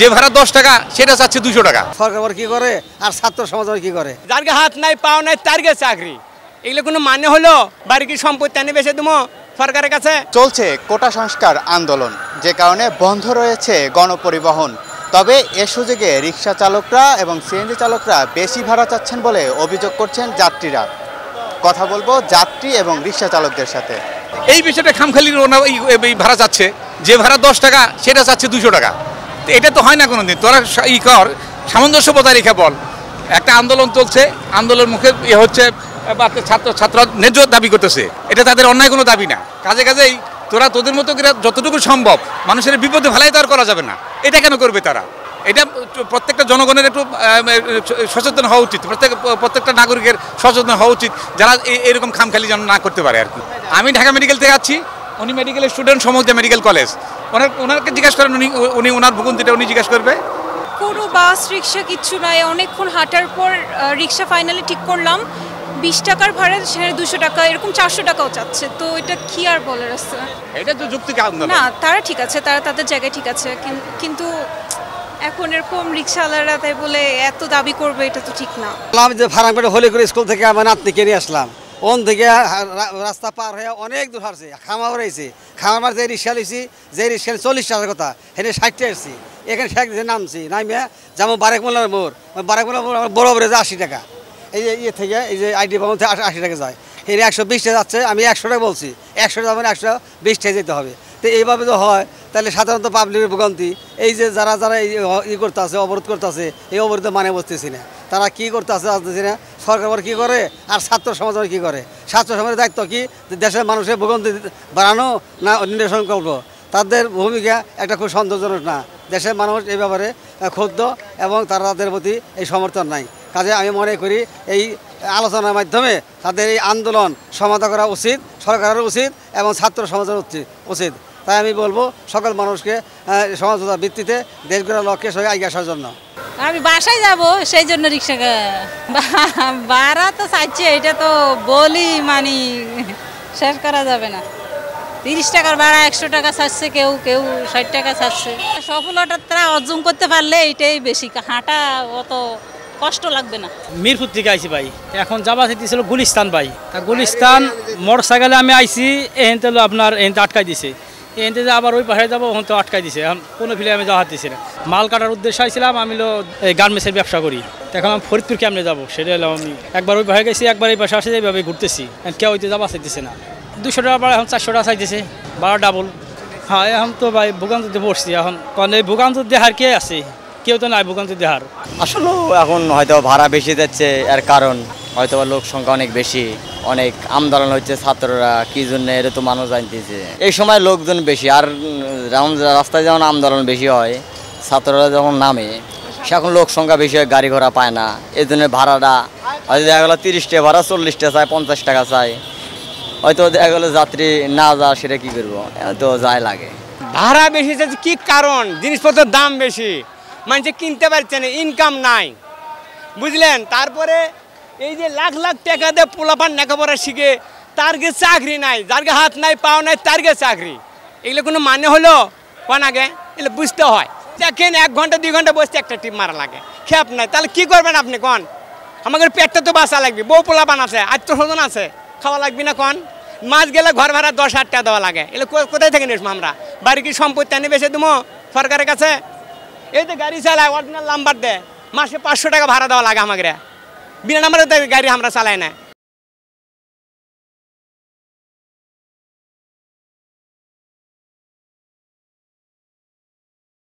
যে ভাড়া 10 টাকা সেটা চাচ্ছে 200 টাকা। সরকার কি করে আর ছাত্র সমাজ কি করে? যার হাত নাই পাও নাই তার কাছে চাকরি, এগুলো কোনো মানে হলো? বাড়ি কি সম্পত্তি আনি বেচে দেবো সরকারের কাছে? চলছে কোটা সংস্কার আন্দোলন, যে কারণে বন্ধ রয়েছে গণপরিবহন। তবে এ সুযোগে রিক্সা চালকরা এবং সিএনজি চালকরা বেশি ভাড়া চাচ্ছেন বলে অভিযোগ করছেন যাত্রীরা। কথা বলবো যাত্রী এবং রিক্সা চালকদের সাথে। এই বিষয়টা খামখালির ভাড়া চাচ্ছে, যে ভাড়া 10 টাকা সেটা চাচ্ছে 200 টাকা। এটা তো হয় না কোনোদিন। তোরা কর, সামঞ্জস্য বজায় রেখে বল। একটা আন্দোলন চলছে, আন্দোলন মুখে হচ্ছে ছাত্র ন্যায্য দাবি করতেছে, এটা তাদের অন্যায় কোনো দাবি না। কাজেই তোরা তোদের মতো করে যতটুকু সম্ভব মানুষের বিপদে ভালাই তো আর করা যাবে না। এটা কেন করবে তারা? এটা প্রত্যেকটা জনগণের একটু সচেতন হওয়া উচিত, প্রত্যেকটা নাগরিকের সচেতন হওয়া উচিত, যারা এরকম খামখালি যেন না করতে পারে আর কি। আমি ঢাকা মেডিকেল থেকে আছি, উনি মেডিকেলের স্টুডেন্ট, সমুদ্র মেডিকেল কলেজ। ওনাকে জিজ্ঞাসা করেন, উনি ওনার ভোগান্তিটা উনি জিজ্ঞাসা করবে। কোনো বাস রিক্সা কিচ্ছু নয়, অনেকক্ষণ হাঁটার পর রিক্সা ফাইনালি ঠিক করলাম। 20 টাকার ভাড়া, সেখানে 200 টাকা, এরকম 400 টাকাও চাচ্ছে। তো এটা কি আর বলার আছে? এটা তো যুক্তি না, তারা ঠিক আছে, তারা তাদের জায়গায় ঠিক আছে, কিন্তু এখন এরকম রিক্সাওয়ালারা তাই বলে এত দাবি করবে, এটা তো ঠিক না। আমি যে ফারামপেটে হলি করে স্কুল থেকে আমার নাতনিকে নিয়ে আসলাম, ওন থেকে রাস্তা পার হয়ে অনেক দূর হারছে, খামার রয়েছে, খামার মার যে রিক্সা লিছি, যে রিক্সা 40 টাকার কথা, সেটা 60 আসছি। এখানে শেখ দিয়ে নামছি, নামিয়া যেমন বারেকমোল্লার মোড়, বারেকমোল্লার মোড় বড় বড় যে 80 টাকা, এই যে ইয়ে থেকে এই যে আইডি ভবন থেকে 80 টাকা যায়, এর 120 টাকা যাচ্ছে। আমি 100 টাকা বলছি, 100 যাবেন 120 টাকা যেতে হবে। তো এইভাবে তো হয়, তাহলে সাধারণত পাবলিকের ভোগান্তি। এই যে যারা ই করতে আছে, অবরোধ করতে আছে, এই অবরোধ মানে বসতেছি না, তারা কি করতে আছে আসতেছি না। সরকার কি করে আর ছাত্র সমাজ কি করে? ছাত্র সমাজের দায়িত্ব কি? দেশের মানুষের ভোগান্তি বাড়ানো না নিরসন করবো? তাদের ভূমিকা একটা খুব সন্তোষজনক না। দেশের মানুষ এই ব্যাপারে ক্ষুব্ধ এবং তাদের প্রতি এই সমর্থন নাই। কাজে আমি মনে করি এই আলোচনার মাধ্যমে তাদের এই আন্দোলন সমাধান করা উচিত, সরকারের উচিত এবং ছাত্র সমাজের উচিত। তাই আমি বলবো সকল মানুষকে সমাজতার ভিত্তিতে দেশ গড়ার লক্ষ্যে সবাই এগিয়ে আসার জন্য। আমি বাসায় যাব, সেই জন্য রিক্সা ভাড়া তো চাইছে, এটা তো বলি মানে শেষ করা যাবে না। 30 টাকার ভাড়া 100 টাকা চাচ্ছে, কেউ 60 টাকা চাচ্ছে। সফলতা অর্জন করতে পারলে এটাই বেশি, হাঁটা অত কষ্ট লাগবে না। মিরপুর থেকে আইছি ভাই, এখন যাবা চাইতেছিল গুলিস্তান ভাই। গুলিস্তান মোটর সাইকেলে আমি আইছি, এহেনতে আপনার এহেনতে আটকাই দিছে, এহেনতে যে আবার ওই পাশে যাবো ওখান তো আটকাই দিছে। এখন কোনো ফিলে আমি যাওয়া দিছি না। মাল কাটার উদ্দেশ্যে আইছিলাম, আমি এই গার্মেন্টসের ব্যবসা করি। এখন আমি ফরিদপুর কেমনে যাবো সেটা হলো, আমি একবার ওই পাশে গেছি, একবার এই পাশে আসে এইভাবে ঘুরতেছি। কেউ হইতে যাবা চাইতেছে না। 200 টাকা ভাড়া এখন 400 টাকা চাইতেছে, ভাড়া ডাবল। হ্যাঁ, এখন তো ভাই ভোগান্তিতে পড়ছি। এখন কারণ এই ভোগান্তি দেহার কে আছে? কেউ তো নাই ভোগান্তি দেহার। আসলে এখন হয়তো ভাড়া বেশি যাচ্ছে, এর কারণ হয়তো লোক সংখ্যা অনেক বেশি, অনেক আন্দোলন হচ্ছে ছাত্ররা কি জন্য, এটা তো মানুষ জানতেছে। এই সময় লোকজন বেশি, আর রাস্তায় যেমন আন্দোলন বেশি হয়, ছাত্ররা যখন নামে সেখন লোক সংখ্যা বেশি হয়, গাড়ি ঘোড়া পায় না। এই জন্য ভাড়াটা হয়তো দেখা গেলো 30 টাকা ভাড়া 40 টাকা চায়, 50 টাকা চায়। হয়তো দেখা গেলো যাত্রী না যা, সেটা কি করবো, তো যায় লাগে। ভাড়া বেশি যাচ্ছে কি কারণ? জিনিসপত্রের দাম বেশি, মানুষ কিনতে পারছে না, ইনকাম নাই, বুঝলেন? তারপরে এই যে লাখ লাখ টাকা দিয়ে পোলাপান লেখাপড়া শিখে, তার কাছে চাকরি নাই, যার হাত নাই পাও নাই তার কাছে চাকরি, এগুলো কোনো মানে হলো? কোন আগে এগুলো বুঝতে হয়। দেখেন 1 ঘন্টা 2 ঘন্টা বসতে একটা টিপ মারা লাগে, খেপ নাই, তাহলে কি করবেন আপনি? কোন আমাদের পেটটা তো বাঁচা লাগবে, বউ পোলাপান আছে, আত্মস্বজন আছে, খাওয়া লাগবে না? কোন মাছ গেলে ঘর ভাড়া 10,000 টাকা দেওয়া লাগে, এগুলো কোথায় থেকে নিস আমরা? বাড়ি কি সম্পত্তি আনি বেচে দেবো সরকারের কাছে? এই যে গাড়ি চালায়, অরিজিনাল নাম্বার দেয়, মাসে 500 টাকা ভাড়া দেওয়া লাগে আমাকে, বিনা নাম্বারে গাড়ি আমরা চালাই না।